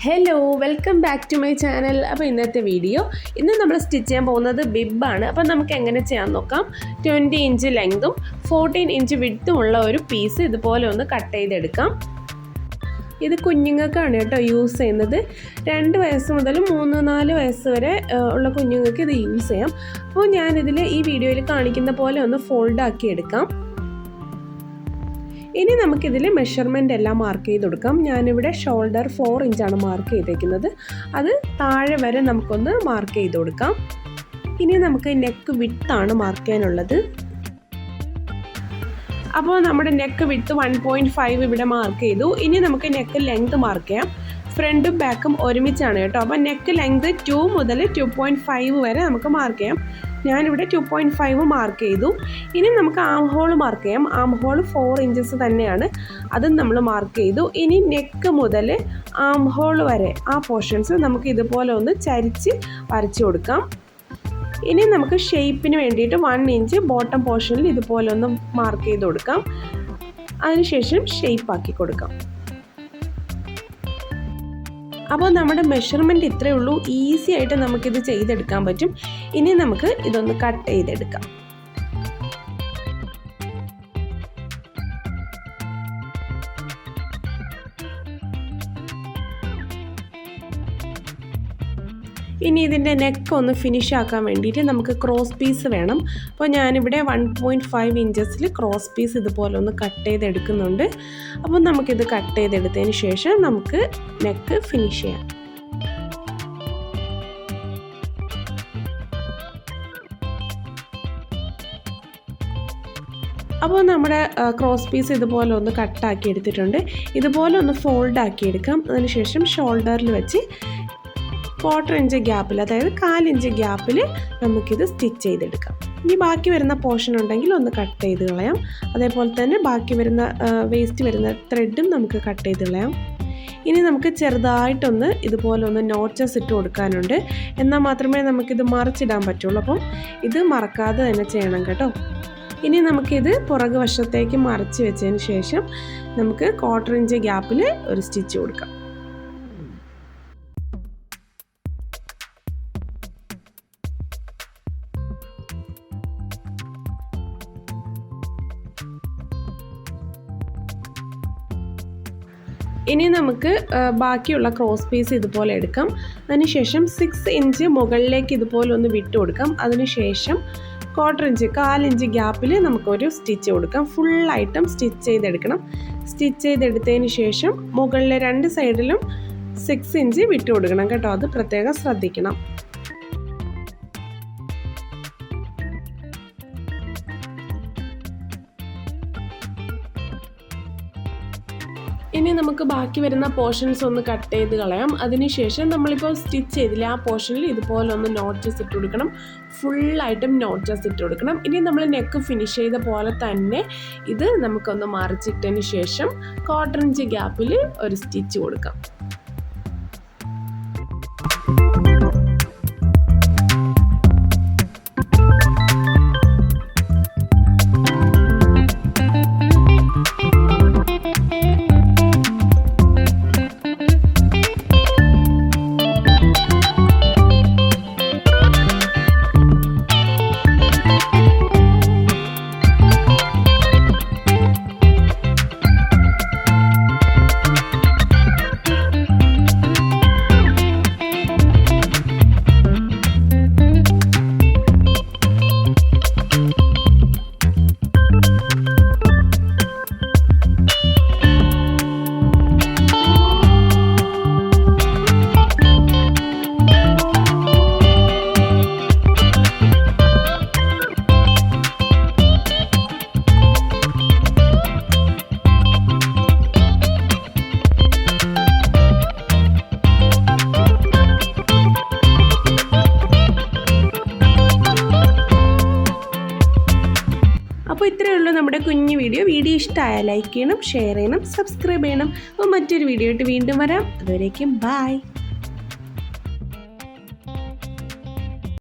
Hello, welcome back to my channel. അപ്പോൾ ഇന്നത്തെ video നമ്മൾ സ്റ്റിച്ച് ചെയ്യാൻ പോകുന്നത് ബിബാണ്. അപ്പോൾ നമുക്ക് എങ്ങനെ ചെയ്യാൻ നോക്കാം. 20 ഇഞ്ച് ലെങ്തും 14 ഇഞ്ച് വിഡ്ത്തും ഉള്ള ഒരു പീസ് ഇതുപോലെ ഒന്ന് കട്ട് ചെയ്തെടുക്കാം. ഇത് കുഞ്ഞുങ്ങൾക്കാണ് കേട്ടോ യൂസ് ചെയ്യുന്നത്. 2 വയസ്സ് മുതൽ 3-4 വയസ്സ് വരെ ഉള്ള കുഞ്ഞുങ്ങൾക്ക് ഇത് യൂസ് ചെയ്യാം. അപ്പോൾ ഞാനിതിൽ ഈ വീഡിയോയിൽ കാണിക്കുന്ന പോലെ ഒന്ന് ഫോൾഡ് ആക്കി എടുക്കാം. ഇനി നമുക്കിതിൽ മെഷർമെൻ്റ് എല്ലാം മാർക്ക് ചെയ്ത് കൊടുക്കാം. ഞാനിവിടെ ഷോൾഡർ 4 ഇഞ്ചാണ് മാർക്ക് ചെയ്തേക്കുന്നത്. അത് താഴെ വരെ നമുക്കൊന്ന് മാർക്ക് ചെയ്ത് കൊടുക്കാം. ഇനി നമുക്ക് നെക്ക് വിഡ്ത്താണ് മാർക്ക് ചെയ്യാനുള്ളത്. അപ്പോൾ നമ്മുടെ നെക്ക് വിഡ്ത്ത് 1.5 ഇവിടെ മാർക്ക് ചെയ്തു. ഇനി നമുക്ക് നെക്ക് ലെങ്ത് മാർക്ക് ചെയ്യാം. ഫ്രണ്ടും ബാക്കും ഒരുമിച്ചാണ് കേട്ടോ. അപ്പോൾ നെക്ക് ലെങ്ത് 2 മുതൽ 2.5 വരെ നമുക്ക് മാർക്ക് ചെയ്യാം. ഞാനിവിടെ 2.5 മാർക്ക് ചെയ്തു. ഇനി നമുക്ക് ആം ഹോൾ മാർക്ക് ചെയ്യാം. ആം ഹോൾ 4 ഇഞ്ചസ് തന്നെയാണ്, അതും നമ്മൾ മാർക്ക് ചെയ്തു. ഇനി നെക്ക് മുതൽ ആം ഹോൾ വരെ ആ പോർഷൻസ് നമുക്ക് ഇതുപോലെ ഒന്ന് ചരിച്ച് വരച്ചു കൊടുക്കാം. ഇനി നമുക്ക് ഷേപ്പിന് വേണ്ടിയിട്ട് 1 ഇഞ്ച് ബോട്ടം പോർഷനിൽ ഇതുപോലെ ഒന്ന് മാർക്ക് ചെയ്ത് കൊടുക്കാം. അതിനുശേഷം ഷേപ്പ് ആക്കി കൊടുക്കാം. അപ്പോൾ നമ്മുടെ മെഷർമെൻറ്റ് ഇത്രയേ ഉള്ളൂ. ഈസി ആയിട്ട് നമുക്കിത് ചെയ്തെടുക്കാൻ പറ്റും. ഇനി നമുക്ക് ഇതൊന്ന് കട്ട് ചെയ്തെടുക്കാം. ഇനി ഇതിൻ്റെ നെക്ക് ഒന്ന് ഫിനിഷ് ആക്കാൻ വേണ്ടിയിട്ട് നമുക്ക് ക്രോസ് പീസ് വേണം. അപ്പോൾ ഞാനിവിടെ 1.5 ഇഞ്ചസിൽ ക്രോസ് പീസ് ഇതുപോലെ ഒന്ന് കട്ട് ചെയ്തെടുക്കുന്നുണ്ട്. അപ്പോൾ നമുക്കിത് കട്ട് ചെയ്തെടുത്തതിന് ശേഷം നമുക്ക് നെക്ക് ഫിനിഷ് ചെയ്യാം. അപ്പോൾ നമ്മുടെ ക്രോസ് പീസ് ഇതുപോലെ ഒന്ന് കട്ടാക്കി എടുത്തിട്ടുണ്ട്. ഇതുപോലെ ഒന്ന് ഫോൾഡ് ആക്കി എടുക്കാം. അതിനുശേഷം ഷോൾഡറിൽ വെച്ച് 1/4 ഇഞ്ച് ഗ്യാപ്പിൽ, അതായത് 1/4 ഇഞ്ച് ഗ്യാപ്പിൽ നമുക്കിത് സ്റ്റിച്ച് ചെയ്തെടുക്കാം. ഇനി ബാക്കി വരുന്ന പോർഷൻ ഉണ്ടെങ്കിൽ ഒന്ന് കട്ട് ചെയ്ത് കളയാം. അതേപോലെ തന്നെ ബാക്കി വരുന്ന വേസ്റ്റ് വരുന്ന ത്രെഡും നമുക്ക് കട്ട് ചെയ്ത് കളയാം. ഇനി നമുക്ക് ചെറുതായിട്ടൊന്ന് ഇതുപോലെ ഒന്ന് നോച്ചസ് ഇട്ട് കൊടുക്കാനുണ്ട്. എന്നാൽ മാത്രമേ നമുക്കിത് മറിച്ചിടാൻ പറ്റുള്ളൂ. അപ്പം ഇത് മറക്കാതെ തന്നെ ചെയ്യണം കേട്ടോ. ഇനി നമുക്കിത് പുറകു വശത്തേക്ക് മറിച്ച് വെച്ചതിന് ശേഷം നമുക്ക് 1/4 ഇഞ്ച് ഗ്യാപ്പിൽ ഒരു സ്റ്റിച്ച് കൊടുക്കാം. ഇനി നമുക്ക് ബാക്കിയുള്ള ക്രോസ് പീസ് ഇതുപോലെ എടുക്കാം. അതിനുശേഷം 6 ഇഞ്ച് മുകളിലേക്ക് ഇതുപോലെ ഒന്ന് വിട്ട് കൊടുക്കാം. അതിനുശേഷം 1/4 ഇഞ്ച് ഗ്യാപ്പിൽ നമുക്കൊരു സ്റ്റിച്ച് കൊടുക്കാം. ഫുള്ളായിട്ടും സ്റ്റിച്ച് ചെയ്തെടുക്കണം. സ്റ്റിച്ച് ചെയ്തെടുത്തതിന് ശേഷം മുകളിലെ 2 സൈഡിലും 6 ഇഞ്ച് വിട്ട് കൊടുക്കണം കേട്ടോ. അത് പ്രത്യേകം ശ്രദ്ധിക്കണം. ഇനി നമുക്ക് ബാക്കി വരുന്ന പോർഷൻസ് ഒന്ന് കട്ട് ചെയ്ത് കളയാം. അതിനുശേഷം നമ്മളിപ്പോൾ സ്റ്റിച്ച് ചെയ്തില്ല ആ പോർഷനിൽ ഇതുപോലെ ഒന്ന് നോച്ചസ് ഇട്ട് കൊടുക്കണം. ഫുള്ളായിട്ടും നോച്ചസ് ഇട്ട് കൊടുക്കണം. ഇനി നമ്മൾ നെക്ക് ഫിനിഷ് ചെയ്ത പോലെ തന്നെ ഇത് നമുക്കൊന്ന് മറിച്ചിട്ടതിന് ശേഷം 1/4 ഇഞ്ച് ഗ്യാപ്പിൽ ഒരു സ്റ്റിച്ച് കൊടുക്കാം. അപ്പോൾ ഇത്രയേ ഉള്ളൂ നമ്മുടെ കുഞ്ഞു വീഡിയോ. വീഡിയോ ഇഷ്ടമായാൽ ലൈക്ക് ചെയ്യണം, ഷെയർ ചെയ്യണം, സബ്സ്ക്രൈബ് ചെയ്യണം. അപ്പോൾ മറ്റൊരു വീഡിയോ ആയിട്ട് വീണ്ടും വരാം. അതുവരേക്കും ബൈ.